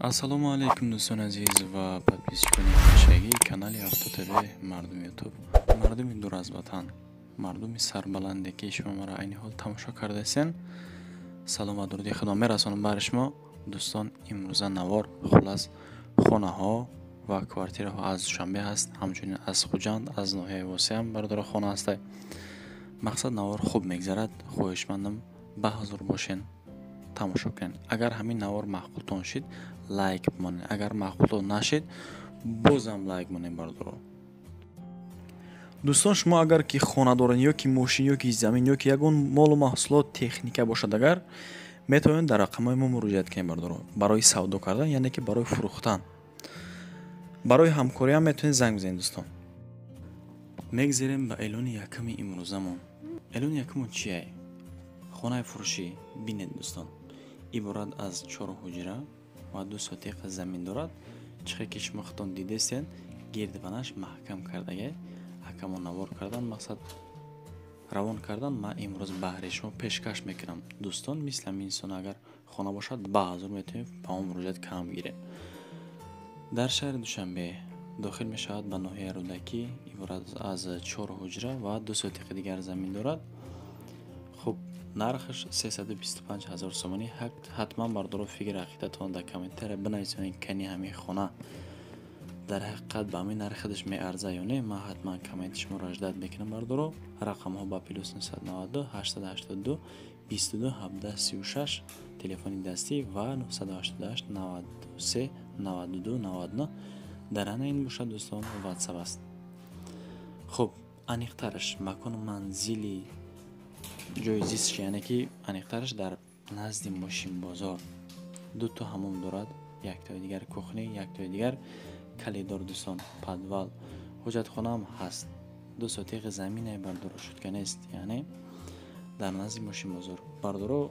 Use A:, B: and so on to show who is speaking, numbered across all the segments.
A: ассалому алайкум дӯстон азиз ва подписчикони ҳамешагии канали Автотв мардуми ютуб, мардуми дур аз ватан, мардуми сарбаланде ки шумо маро айни ҳол тамошо кардасен. салом ва дуруди худо мерасонам бар шумо дӯстон. имрӯза навор хулас хонаҳо ва квартираҳо аз Душанбе ҳаст, ҳамчунин аз Хуҷанд, аз ноҳияи восеам бардора хона ҳастай. мақсад навор хуб мегзарад, хоҳишмандам ба ҳазур бошен, тамошо кунед. агар ҳамин навор маъқултон шид лайк бимонед, агар маъқултон нашид бозам лайк монед бардора. дӯстон, шумо агар ки хона доред ё ки мошин ё ки замин ё ки ягон молу маҳсулот техника бошад, агар метавонед дар рақамҳои мо муроҷиат кунед бардора. барои савдо кардан, яъне ки барои фурӯхтан, барои ҳамкорӣ ҳам метавонед занг бизанед дӯстон. мегзарем ба эълони якуми имрӯзамон. эълони якумон чие? хонаи фурӯшӣ. бинед дӯстон, иборат аз 4 ҳуҷра ва 2 сотиқа замин дорад. чихе ки шумо худтон дидестен, гирдванаш маҳкам кардагӣ, ҳакамон навор кардан, мақсад равон кардан. ман имрӯз баҳри шумо пешкаш мекунам дӯстон. мисли ҳамин инсон агар хона бошад ба ҳазур метавонед ба мо муроҷиат кам гиред. дар шаҳри Душанбе дохил мешавад ба ноҳияи Рӯдакӣ, иборат аз 4 ҳуҷра ва 2 сотиқи дигар замин дорад. хуб, нархаш 325 000 сомонӣ. ҳатман бардора фикр ақидатон дар комментария бинависонед кани ҳамин хона дар ҳақиқат ба ҳамин нархи худаш меарза ё не. ман ҳатман комменти шуморо аждад мекунам бардора. рақамҳо ба + 992 882 22 17 36 телефони дастӣ ва 988 93 92 99 дар ана ин бошад дӯстон, ватсап аст. хуб, аниқтараш макони манзили ҷои зистш, яъне ки аниқтараш дар назди мошин бозор. 2 то ҳамом дорад, яктои дигар кухни, яктои дигар калидор дӯстон, подвал, ҳоҷатхонаам ҳаст. 2 сотиқи замине бардора шутка нест, яъне дар назди мошин бозор бардора.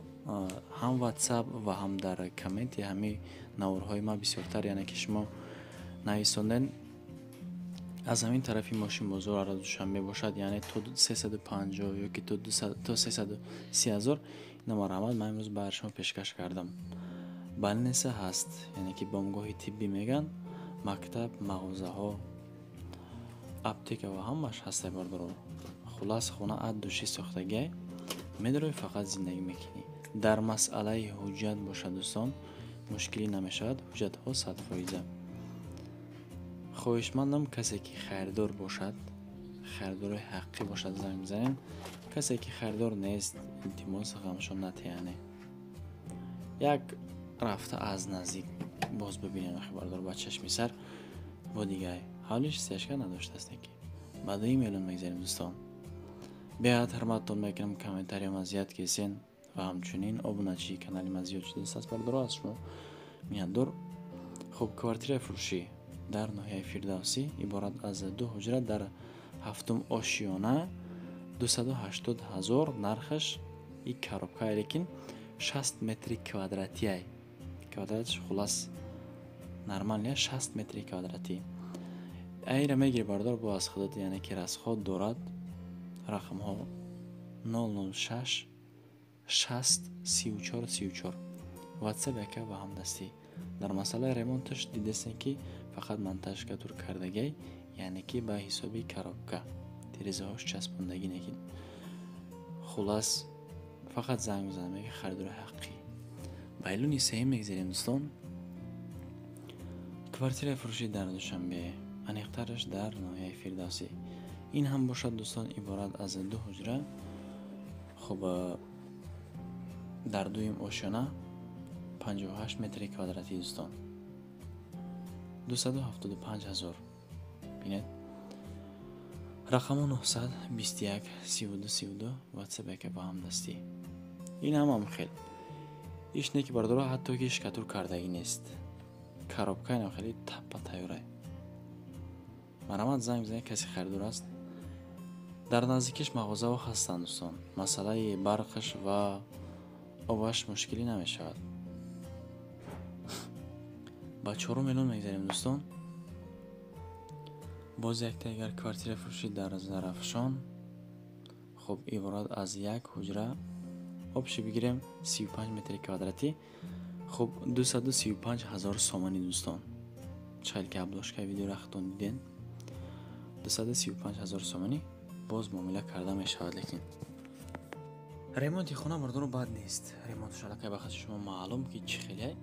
A: ҳам ватсап ва ҳам дар комменти ҳами наворҳои ма бисёртар, яъне ки шумо нависонден аз ҳамин тарафи мошин бозор ара Душанбе бошад, яъне то 350 ё ки то 330 000 намарамад. ман имрӯз бар шумо пешкаш кардам. балнеса ҳаст, яъне ки бомгоҳи тиббӣ меган, мактаб, мағозаҳо, аптека ва ҳамаш ҳастай бардора. хулас хона аддуши сохтагиай, медарои фақат зиндагӣ мекунӣ. дар масъалаи ҳуҷҷат бошад дӯстон, мушкилӣ намешавад. ҳуҷҷатҳо 100%. хоҳишмандам касе ки харидор бошад, харидори ҳаққӣ бошад, занг бизанем. касе ки харидор нест, илтимос ғамшон натиҳане, як рафта аз наздик боз бибинем бардор ба чашми сар бо дигай ҳавлиш сиашка надоштааст. ки ба дуюм эълон мегзарем дӯстон. беҳад ҳурматтон мекунам, комментариёма зиёд кисен ва ҳамчунин обуначии канали ма зиёд шудааст аст бардора. аз шумо миннатдор. хуб, квартираи фурӯшӣ дар ноҳияи Фирдавсӣ, иборат аз 2 ҳуҷра дар 7 ошиёна, 280 000. нархаш и коробка, лекин 60 метри квадратияй. квадратиш хулас нормал не, 60 метри квадратӣ. айра мегири бардор бо аз худот, яъне ки расход дорад. рақамҳо 006 60 34 34. ватсап яка ва ҳамдастӣ. дар масъалаи ремонташ дидестен ки фақат монтажкатур кардагай, яъне ки ба ҳисоби коробка тирезаҳош часпондагӣ некин. хулас фақат занг бизанам, мега харидори ҳаққӣ. ба эълони сеюм мегзарем дӯстон. квартираи фурӯшӣ дар Душанбе, аниқтараш дар ноҳияи Фирдавсӣ. ин ҳам бошад дӯстон, иборат аз 2 ҳуҷра. хуб, дар дуюм ошиёна 58 метри квадратӣ дӯстон, 275 000. бинед, рақамо 921 32 32. ватсап яка ба ҳамдастӣ. ин ҳамам хел ишне ки бардора, ҳатто ки шкатур кардагӣ нест. коробкаи нам хеле таппа тайёрай. марамад занг бизанед касе харидор аст. дар наздикиш мағозаҳо ҳастанд дӯстон. масъалаи барқаш ва обаш мушкилӣ намешавад. ба 4 эълон мегзарем дӯстон. боз якта дигар квартираи фурӯшӣ дар Зарафшон. хуб, иборат аз 1 ҳуҷра, обши бигирем 35 метри квадратӣ. خب 235,000 سومانی دوستان. چقدر که ابلاشکای ویدیو رختون دیدین 235,000 سومانی باز معامله کرده می شود. لیکن ремонти خونه بردارو بد نیست. ремонтش الان بخاطر شما معلوم که چه خیلی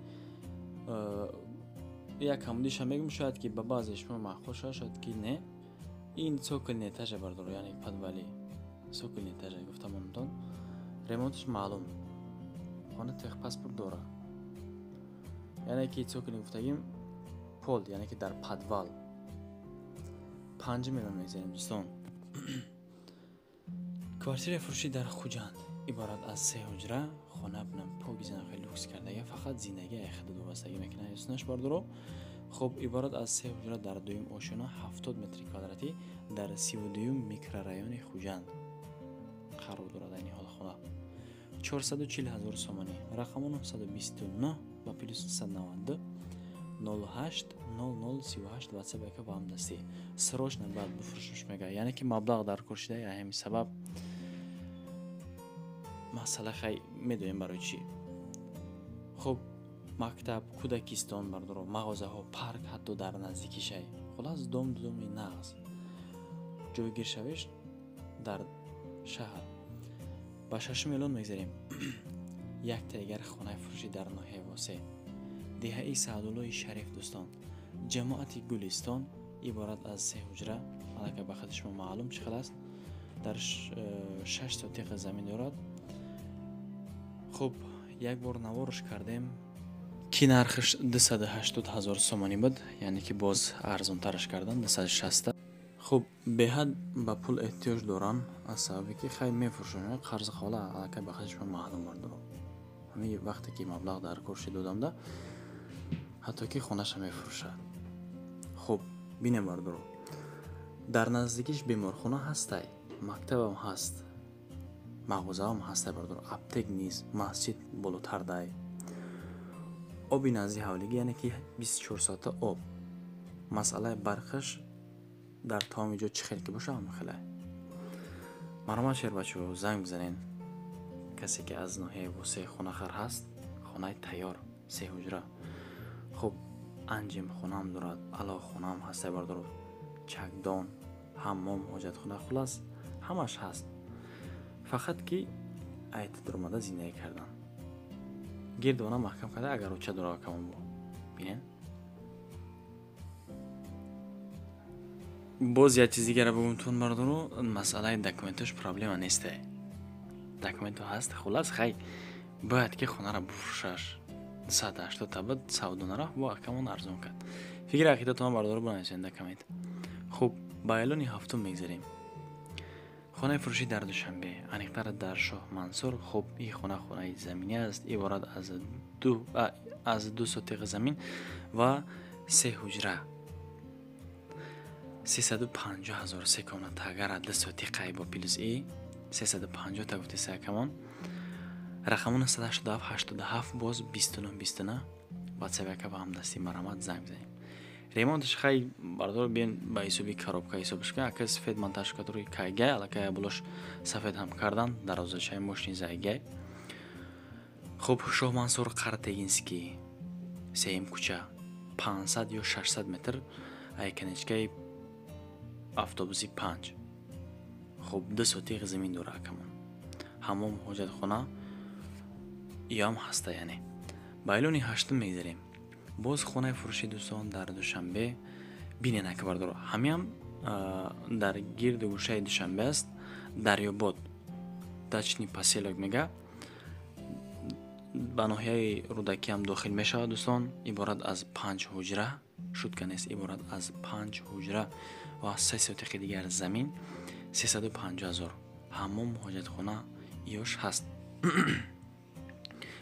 A: یک عمودیش هم میگم شاید که به بعضی شما معقول شد که نه این سوکل نیتاژ بردارو، یعنی پدولی سوکل نیتاژ گفتم اونتون ремонтش معلوم خانه تخ پاسپورت داره، یعنی که سوکل گفتگیم پول، یعنی که در پدوال 5 میلیون میگذاریم دوستان. کوارتیر فروشی در خوجند عبارت از 3 حجره خانه بنم پوگیزن خیلی لوکس کرده یا فقط زندگی خود دو بستگی میکنه اسنش بردارو. خب عبارت از 3 حجره در دویم آشنا 70 متر کвадрати در 32 میکرورایون خوجند قرار دارد. این حال خانه 440,000 سومانی. رقم 929 و پلوس 192 08 00 38 27 با هم دستی سروشن بعد بفروشش میگه، یعنی که مبلغ در کشیده یا همین سبب مسئله خیلی میدونیم برای چی. خب مکتب کودکستان بردارو، مغازه ها، پارک حتی در نزدیکیش های خلاص دومی نغز جایگیر شویش در شهر با 6 میلیون میگذاریم. یک تایگر خانه فروشی در ناحیه واسه دهه سعدالله شریف دوستان. جماعت گلستان عبارت از 3 حجره الان که بخاطر شما معلوم چه خلاص در 6 سوتیق زمین دارد. خب یک بار نوارش کردیم که نرخش 280,000 سومانی بود، یعنی که باز ارزان ترش کردن 260. خب به حد با پول احتیاج دارن از سببی که خیلی میفروشن قرض خاله الان که بخاطر شما معلوم بردارم. همین وقتی که مبلغ در کورشی دادم ده حتی که خونش میفروشه. خب بینه بردارو در نزدیکیش بیمارخونه هسته، مکتب هم هست، مغازه هم هسته بردارو، اپتک نیست، مسجد بالاتر ده، آبی نزدی حوالگی یعنی که 24 ساعته آب. مسئله برقش در تمام جا چه خیلی که باشه هم خیلی مرامت شیر بچه ها زنگ بزنین کسی که از ناحیه واسه خونه خر هست، خونه تیار 3 حجره. خب انجام خونه هم دارد، علا خونه هم هسته بردارد، چکدان، حمام، حاجت خونه، خلاص همش هست. فقط که ایت درماده زندگی کردن گردوانه محکم کرده اگر روچه داره کمون با بینین. باز یه چیزی گره بگمتون بردارو مسئله دکومنتش پرابلم نیسته. دکومنتو هست خلاص خیلی باید که خونه را بفروشش 180 تا بعد سعودانه را با کمون ارزون کرد. فکر عقیدتون بردارو بنویسین دکومنت. خب با اعلان هفتم میگذاریم. خانه فروشی در دوشنبه انیقتر در شاه منصور. خب این خانه زمینی است عبارت از 2 سوتیق زمین و 3 حجره 350,000 سکونه تاگر 2 سوتیقه با پلوس ای 350 تا گفتی سه کمان. رقمون 187 87 باز 29 واتساپ که با هم دستی مرامت زنگ بزنیم. ремонтش خیلی بردار بین با حسابی коробка حسابش که اگه سفید монтаж کردوی کایگای الان بلوش سفید هم کردن در ازشای ماشین زایگای. خب شاه منصور قرتگینسکی سیم کوچه 500 یا 600 متر ایکنچکای автобуси 5. خب 2 سوتیق زمین داره کمون، حمام، حاجت خونه یا هم هسته. یعنی با اعلان هشتم میگذاریم. باز خونه فروشی دوستان در دوشنبه بینین که بردارو همین هم در گرد گوشه دوشنبه است. دریاباد دچنی پاسیلک میگه به ناحیه رودکی هم داخل میشه دوستان. عبارت از 5 حجره شد که نیست، عبارت از 5 حجره و 3 سوتیق دیگر زمین 350,000. حمام، حاجت خونه ایش هست.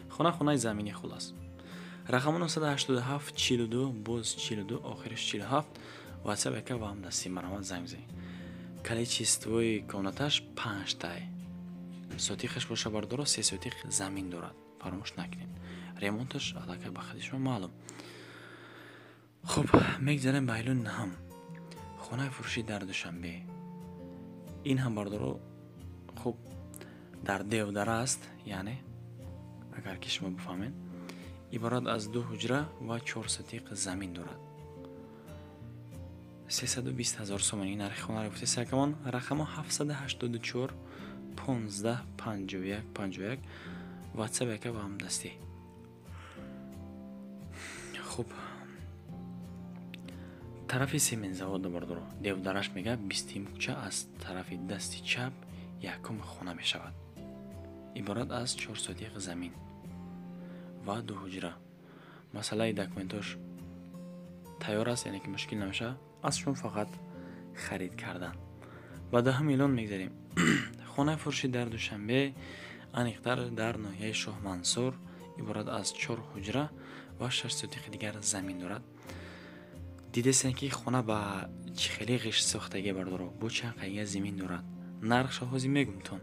A: خونه زمینی خلاص. رقم 987 42 باز 42 آخرش 47 واتساپ که با هم دستی مرامت زنگ بزنید. کلیچیستوی کونتش 5 تای سوتیقش باشه بردارو 3 سوتیق زمین دارد، فراموش نکنین. ремонтش علاقه به خودشون معلوم. خب میگذاریم به اعلان هم. خانه فروشی در دوشنبه این هم بردارو خب در دیودره است، یعنی اگر که شما بفهمین иборат аз 2 ҳуҷра ва 4 сотиқ замин дорад. 320,000 сомонӣ нархи хонаро гуфта сакамон. Рақамо 784 15 51 51 ватсап яка ва ҳамдастӣ. хуб, тарафи семензавода бардоро девдараш мега 20 мукча аз тарафи дасти чап якум хона мешавад. иборат аз 4 сотиқ замин ва 2 ҳуҷра. масъалаи документош тайёр аст, яъне ки мушкил намеша, аз шумо фақат харид кардан. ба 10 миллион мегзарем. хонаи фурӯшӣ дар Душанбе, аниқтар дар ноҳияи Шоҳ Мансур, иборат аз 4 ҳуҷра ва 6 сотиқи дигар замин дорад. дидесен ки хона ба чӣ хеле ғишт сохтагӣ бардоро, бо чанд қайга замин дорад. нархша ҳозир мегумтон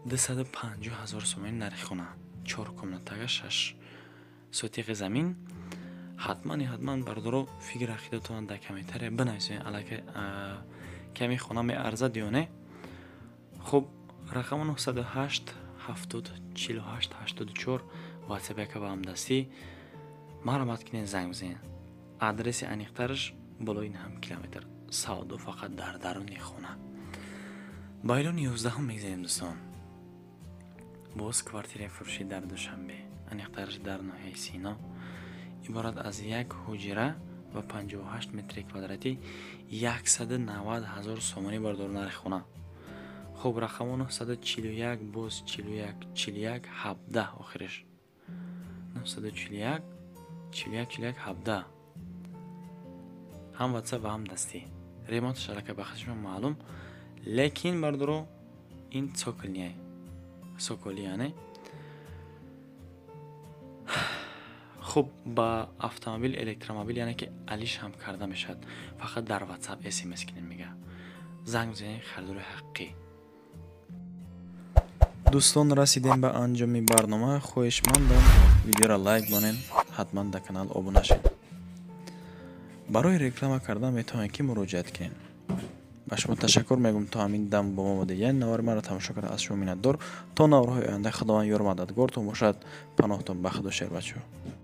A: 250,000 сомонӣ нархи хона, 4 комнатага 6 сотиқи замин. ҳатман бардоро фикр ақидатон дар комментария бинависед, аллакай ками хона меарзад ё не. хуб, рақамо 908 70 48 84 ватсап яка ва ҳамдастӣ маълумот кинен, занг бизанед. адреси аниқтараш болои 9 километр. савдо фақат дар даруни хона. ба илони 11 мегзарем дӯстон. боз квартираи фурӯшӣ дар Душанбе, аниқтараш дар ноҳияи Сино, иборат аз 1 ҳуҷра ва 58 метри квадратӣ 190,000 сомонӣ бардор нархи хона. хуб, рақамо 941 боз 41 41 17 охираш 941 41 41 17 ҳам ватсап ва ҳам дастӣ. ремонташ аллакай ба хатишма маълум, лекин бардоро ин цоколияй соколияне. хуб, ба автомобил электромобил яъне ки алиш ҳам карда мешавад. фақат дар ватсап смс кинем мега. занг бизанед, харидори ҳаққӣ. дӯстон, расидем ба анҷоми барнома. хоҳишмандам видеоро лайк бонед, ҳатман дар канал обуна шед. барои реклама кардан метавонед ки муроҷиат кинед. ба шумо ташаккур мегӯям, то ҳамин дам бо мо будед. яъне навори маро тамошо карда аз шумо миннатдор. то наврҳои оянда худованд ёр мададгортон бошад. паноҳтон ба худо шер бачаҳо.